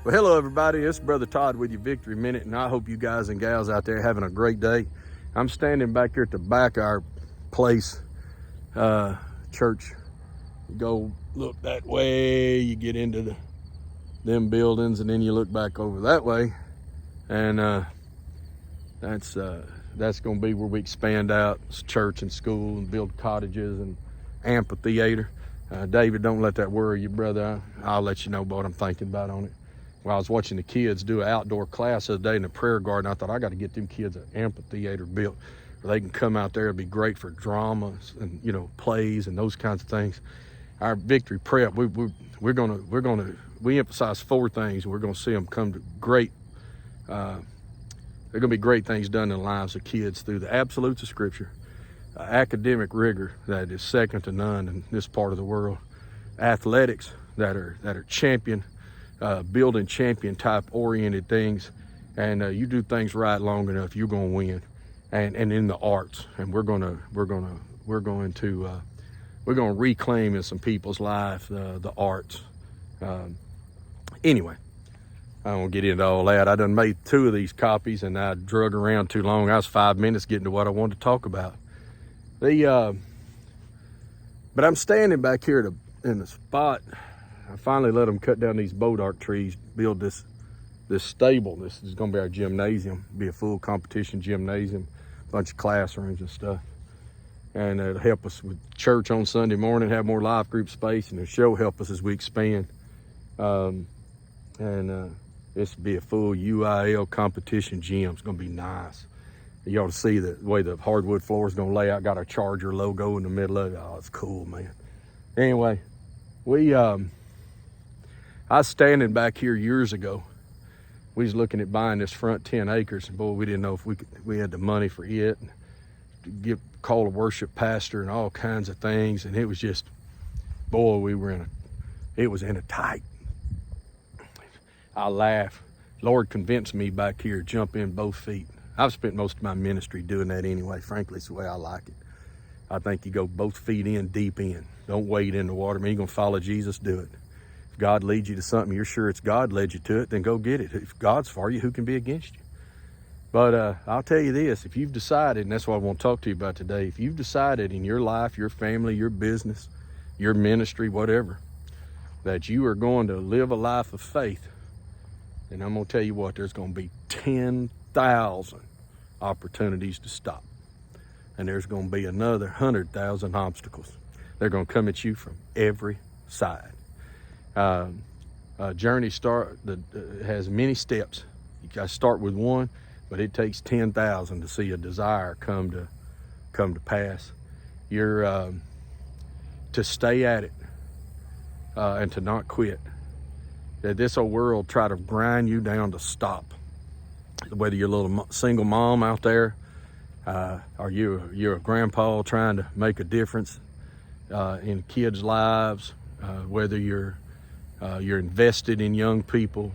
Well, hello everybody, it's Brother Todd with your Victory Minute, and I hope you guys and gals out there having a great day. I'm standing back here at the back of our place, church. You go look that way, you get into them buildings, and then you look back over that way, and that's going to be where we expand out church and school and build cottages and amphitheater. David, don't let that worry you, brother. I'll let you know what I'm thinking about on it. Well, I was watching the kids do an outdoor class the other day in the prayer garden. I thought, I got to get them kids an amphitheater built where they can come out there. It'd be great for dramas and, plays and those kinds of things. Our Victory Prep, we emphasize four things. We're going to see them come to great, there are going to be great things done in the lives of kids through the absolutes of Scripture, academic rigor that is second to none in this part of the world, athletics that are champion, building champion type oriented things, and you do things right long enough, you're going to win. And in the arts, and we're going to reclaim in some people's life the arts. Anyway, I don't get into all that. I done made 2 of these copies, and I drug around too long. I was 5 minutes getting to what I wanted to talk about. But I'm standing back here in the spot. I finally let them cut down these bodark trees, build this stable. This is going to be our gymnasium, be a full competition gymnasium, bunch of classrooms and stuff. And it'll help us with church on Sunday morning, have more life group space, and the show help us as we expand. This will be a full UIL competition gym. It's going to be nice. You ought to see the way the hardwood floor is going to lay out. Got our Charger logo in the middle of it. Oh, it's cool, man. Anyway, I was standing back here years ago. We was looking at buying this front 10 acres, and boy, we didn't know if we had the money for it. And to call a worship pastor and all kinds of things, and it was just, boy, it was in a tight. I laugh. Lord convinced me back here, jump in both feet. I've spent most of my ministry doing that anyway. Frankly, it's the way I like it. I think you go both feet in, deep in. Don't wade in the water. Man, you're going to follow Jesus, do it. If God leads you to something, you're sure it's God led you to it, then go get it. If God's for you, who can be against you? But I'll tell you this, if you've decided, and that's what I want to talk to you about today, if you've decided in your life, your family, your business, your ministry, whatever, that you are going to live a life of faith, and I'm going to tell you what, there's going to be 10,000 opportunities to stop. And there's going to be another 100,000 obstacles. They're going to come at you from every side. A journey has many steps. You got to start with one, but it takes 10,000 to see a desire come to pass. You're to stay at it and to not quit. That this old world try to grind you down to stop. Whether you're a little single mom out there, or you're a grandpa trying to make a difference in kids' lives, whether you're invested in young people,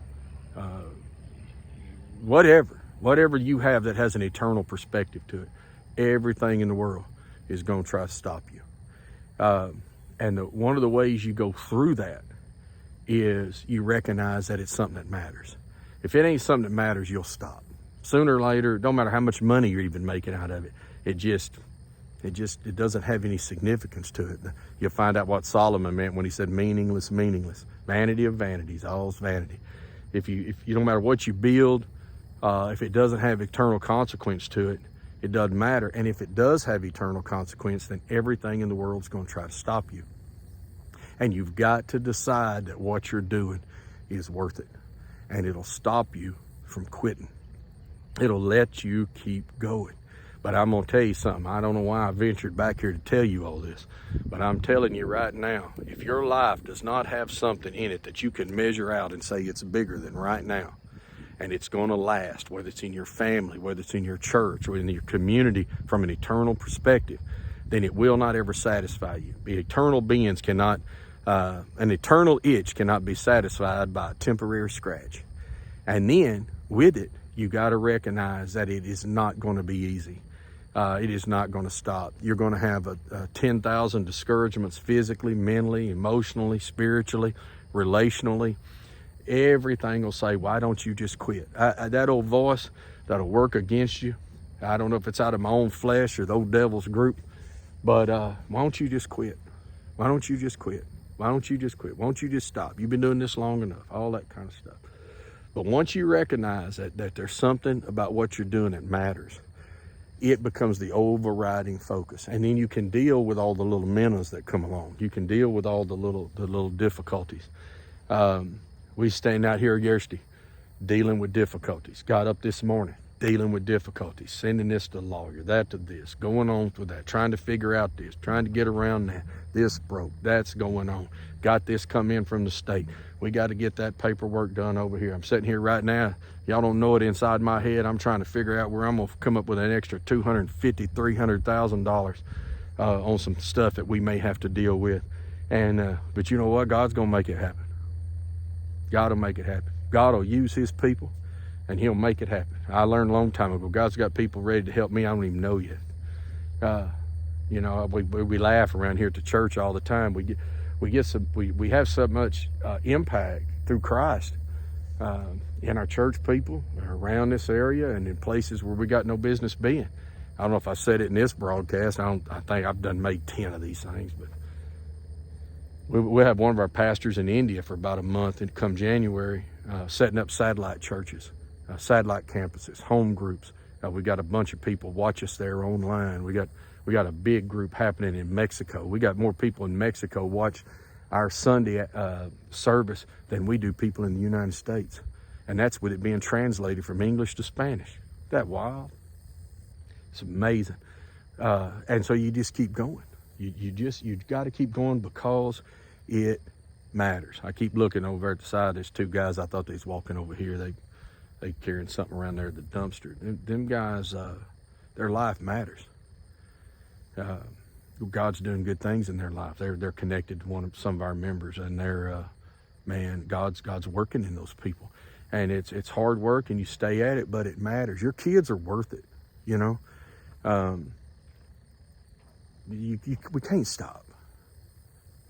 whatever you have that has an eternal perspective to it, everything in the world is going to try to stop you. And one of the ways you go through that is you recognize that it's something that matters. If it ain't something that matters, you'll stop. Sooner or later, don't matter how much money you're even making out of it, it doesn't have any significance to it. You'll find out what Solomon meant when he said meaningless. Vanity of vanities, all's vanity. If you don't matter what you build, if it doesn't have eternal consequence to it, it doesn't matter. And if it does have eternal consequence, then everything in the world is going to try to stop you. And you've got to decide that what you're doing is worth it. And it'll stop you from quitting. It'll let you keep going. But I'm going to tell you something. I don't know why I ventured back here to tell you all this, but I'm telling you right now, if your life does not have something in it that you can measure out and say it's bigger than right now, and it's going to last, whether it's in your family, whether it's in your church, or in your community from an eternal perspective, then it will not ever satisfy you. The eternal beings cannot, an eternal itch cannot be satisfied by a temporary scratch. And then with it, you got to recognize that it is not going to be easy. It is not going to stop. You're going to have 10,000 discouragements physically, mentally, emotionally, spiritually, relationally. everything will say, why don't you just quit? That old voice that'll work against you, I don't know if it's out of my own flesh or the old devil's group, but why don't you just quit? Why don't you just quit? Why don't you just quit? Why don't you just stop? You've been doing this long enough, all that kind of stuff. But once you recognize that there's something about what you're doing that matters, it becomes the overriding focus. And then you can deal with all the little minnows that come along. You can deal with all the little difficulties. We stand out here yesterday dealing with difficulties. Got up this morning dealing with difficulties, sending this to the lawyer, that to this, going on with that, trying to figure out this, trying to get around that. This broke, that's going on. Got this come in from the state. We got to get that paperwork done over here. I'm sitting here right now. Y'all don't know it inside my head. I'm trying to figure out where I'm going to come up with an extra $250,000, $300,000 on some stuff that we may have to deal with. And but you know what? God's going to make it happen. God will make it happen. God will use his people, and he'll make it happen. I learned a long time ago, God's got people ready to help me I don't even know yet. You know, we laugh around here at the church all the time. We have so much impact through Christ in our church people around this area and in places where we got no business being. I don't know if I said it in this broadcast. I think I've made 10 of these things, but we have one of our pastors in India for about a month, and come January, setting up satellite churches, satellite campuses, home groups. We got a bunch of people watch us there online. We got a big group happening in Mexico. We got more people in Mexico watch our Sunday service than we do people in the United States. And that's with it being translated from English to Spanish. Isn't that wild? It's amazing. And so you just keep going. You got to keep going because it matters. I keep looking over at the side. There's two guys. I thought they was walking over here. They carrying something around there at the dumpster. Them guys, their life matters. God's doing good things in their life. They're connected to some of our members, and they're God's working in those people. And it's hard work, and you stay at it, but it matters. Your kids are worth it, you know. We can't stop.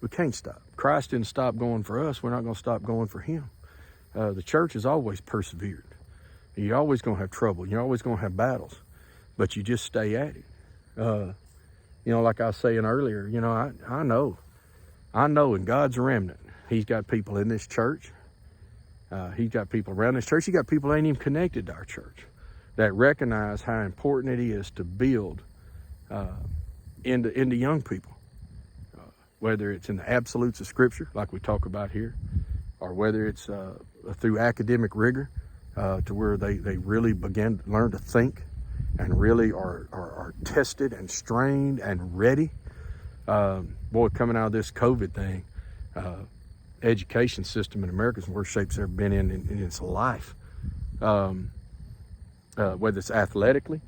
We can't stop. Christ didn't stop going for us. We're not going to stop going for him. The church has always persevered. You're always going to have trouble. You're always going to have battles, but you just stay at it. You know, like I was saying earlier, you know, I know in God's remnant, he's got people in this church. He's got people around this church. He got people that ain't even connected to our church that recognize how important it is to build into young people, whether it's in the absolutes of Scripture, like we talk about here, or whether it's through academic rigor, to where they really begin to learn to think and really are tested and strained and ready. Boy, coming out of this COVID thing, education system in America is the worst shape it's ever been in its life. Whether it's athletically,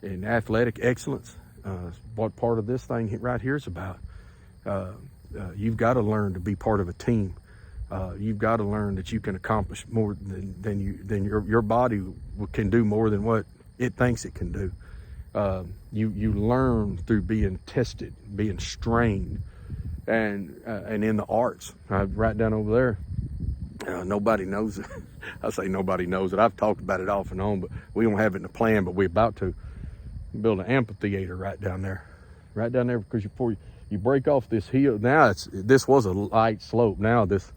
in athletic excellence, what part of this thing right here is about. You've got to learn to be part of a team. You've got to learn that you can accomplish more than your body can do, more than what it thinks it can do. You learn through being tested, being strained, and in the arts. Right down over there, nobody knows it. I say nobody knows it. I've talked about it off and on, but we don't have it in the plan. But we're about to build an amphitheater right down there, because before you break off this hill. Now this was a light slope. Now this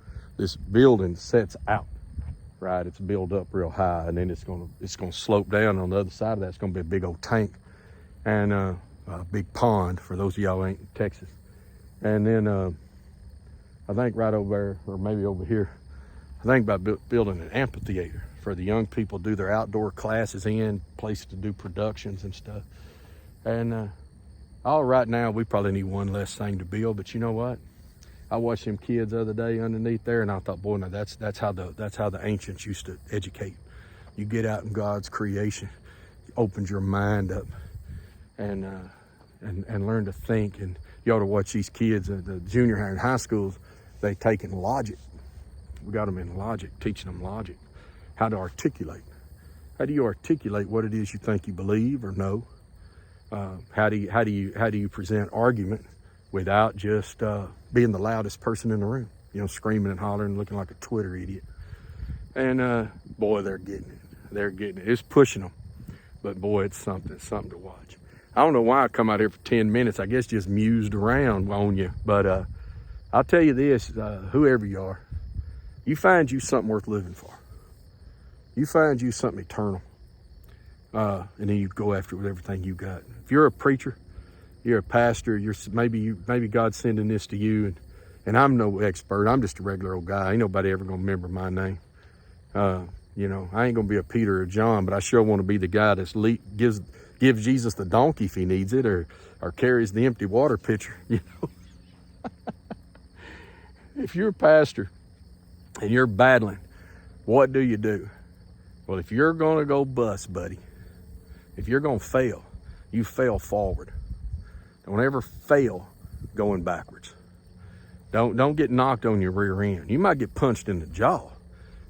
building sets out. Right, it's built up real high, and then it's gonna slope down. On the other side of that, it's gonna be a big old tank and a big pond for those of y'all ain't in Texas. And then I think right over there, or maybe over here, I think about building an amphitheater for the young people to do their outdoor classes in, places to do productions and stuff. And all right now, we probably need one less thing to build, but you know what? I watched them kids the other day underneath there, and I thought, boy, now that's how the ancients used to educate. You get out in God's creation, it opens your mind up, and learn to think. And you ought to watch these kids at the junior high and high schools. They take in logic. We got them in logic, teaching them logic, how to articulate. How do you articulate what it is you think you believe or know? How do you present argument without just being the loudest person in the room? screaming and hollering, looking like a Twitter idiot. And boy, they're getting it. They're getting it. It's pushing them. But boy, it's something to watch. I don't know why I come out here for 10 minutes. I guess just mused around on you. But I'll tell you this, whoever you are, you find you something worth living for. You find you something eternal. And then you go after it with everything you got. If you're a preacher, you're a pastor, maybe God's sending this to you, and I'm no expert. I'm just a regular old guy. Ain't nobody ever gonna remember my name. I ain't gonna be a Peter or John, but I sure want to be the guy that gives Jesus the donkey if he needs it, or carries the empty water pitcher. If you're a pastor and you're battling, what do? Well, if you're gonna go bust, buddy, if you're gonna fail, you fail forward. Don't ever fail going backwards. Don't get knocked on your rear end. You might get punched in the jaw,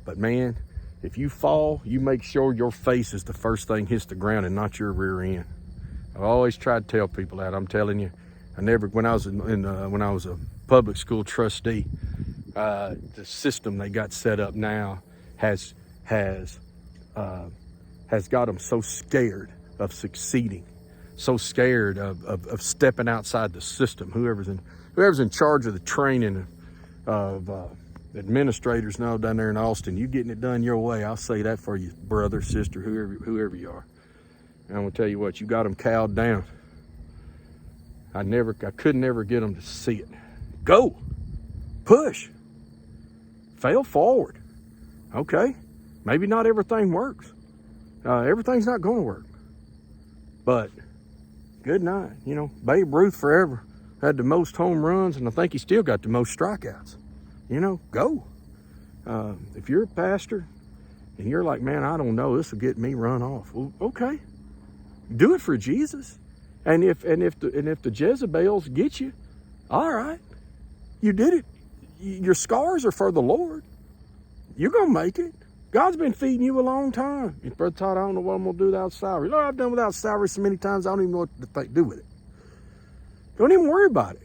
but man, if you fall, you make sure your face is the first thing hits the ground and not your rear end. I've always tried to tell people that. I'm telling you, when I was a public school trustee, the system they got set up now has got them so scared of succeeding, so scared of stepping outside the system. Whoever's in charge of the training of administrators now down there in Austin, you getting it done your way. I'll say that for you, brother, sister, whoever you are. And I'm gonna tell you what, you got them cowed down. I could never get them to see it. Go, push, fail forward. Okay, maybe not everything works. Everything's not gonna work. But good night. Babe Ruth forever had the most home runs, and I think he still got the most strikeouts. Go. If you're a pastor and you're like, man, I don't know, this will get me run off. Well, okay, do it for Jesus. And if the Jezebels get you, all right, you did it. Your scars are for the Lord. You're gonna make it. God's been feeding you a long time. Brother Todd, I don't know what I'm gonna do without salary. Lord, I've done without salary so many times, I don't even know what to do with it. Don't even worry about it.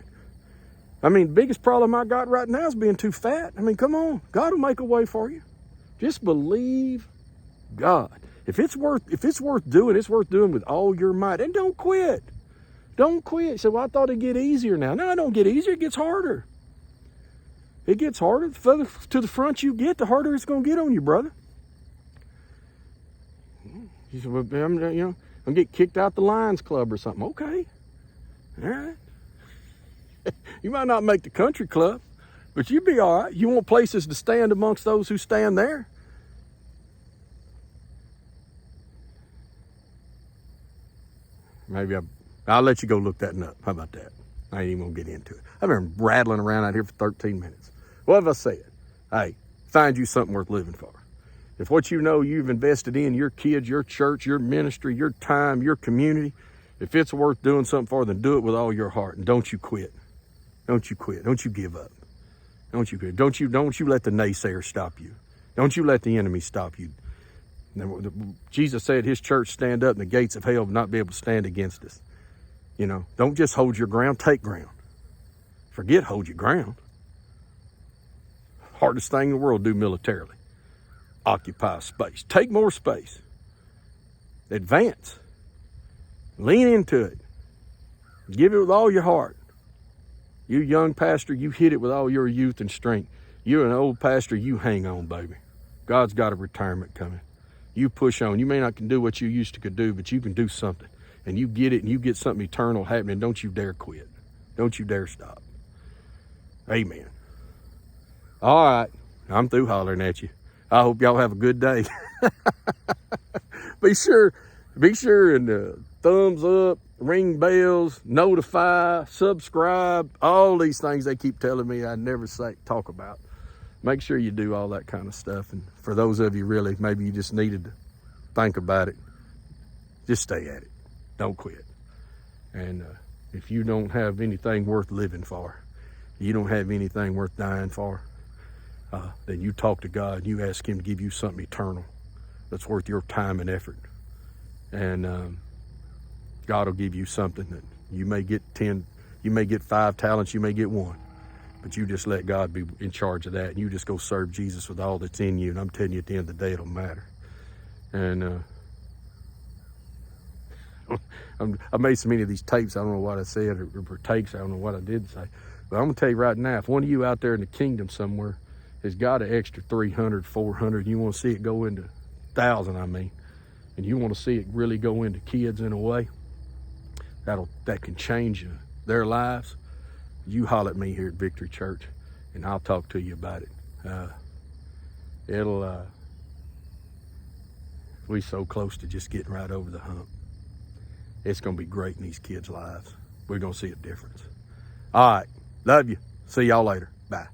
The biggest problem I got right now is being too fat. Come on. God will make a way for you. Just believe God. If it's worth doing, it's worth doing with all your might. And don't quit. Don't quit. So I thought it'd get easier now. No, it don't get easier. It gets harder. It gets harder. The further to the front you get, the harder it's going to get on you, brother. You said, well, I'm going to get kicked out the Lions Club or something. Okay. All right. You might not make the country club, but you'd be all right. You want places to stand amongst those who stand there. Maybe I'll let you go look that up. How about that? I ain't even gonna get into it. I've been rattling around out here for 13 minutes. What have I said? Hey, find you something worth living for. If what you've invested in, your kids, your church, your ministry, your time, your community, if it's worth doing something for, then do it with all your heart. And don't you quit. Don't you quit. Don't you give up. Don't you quit. Don't you let the naysayers stop you. Don't you let the enemy stop you. Jesus said his church stand up and the gates of hell will not be able to stand against us. Don't just hold your ground, take ground. Forget hold your ground. Hardest thing in the world to do militarily. Occupy space. Take more space. Advance. Lean into it. Give it with all your heart. You young pastor, you hit it with all your youth and strength. You're an old pastor, you hang on, baby. God's got a retirement coming. You push on. You may not can do what you used to could do, but you can do something. And you get it, and you get something eternal happening. Don't you dare quit. Don't you dare stop. Amen. All right. I'm through hollering at you. I hope y'all have a good day. Be sure and thumbs up, ring bells, notify, subscribe, all these things they keep telling me I never talk about. Make sure you do all that kind of stuff. And for those of you really, maybe you just needed to think about it, just stay at it. Don't quit. And if you don't have anything worth living for, you don't have anything worth dying for, then you talk to God and you ask him to give you something eternal that's worth your time and effort. And God will give you something that you may get 10, you may get 5 talents, you may get 1. But you just let God be in charge of that, and you just go serve Jesus with all that's in you. And I'm telling you, at the end of the day, it'll matter. And I made so many of these tapes, I don't know what I said, or takes, I don't know what I did say. But I'm going to tell you right now, if one of you out there in the kingdom somewhere has got an extra 300, 400, you want to see it go into 1,000, I mean, and you want to see it really go into kids in a way that can change their lives, you holler at me here at Victory Church, and I'll talk to you about it. We're so close to just getting right over the hump. It's going to be great in these kids' lives. We're going to see a difference. All right. Love you. See y'all later. Bye.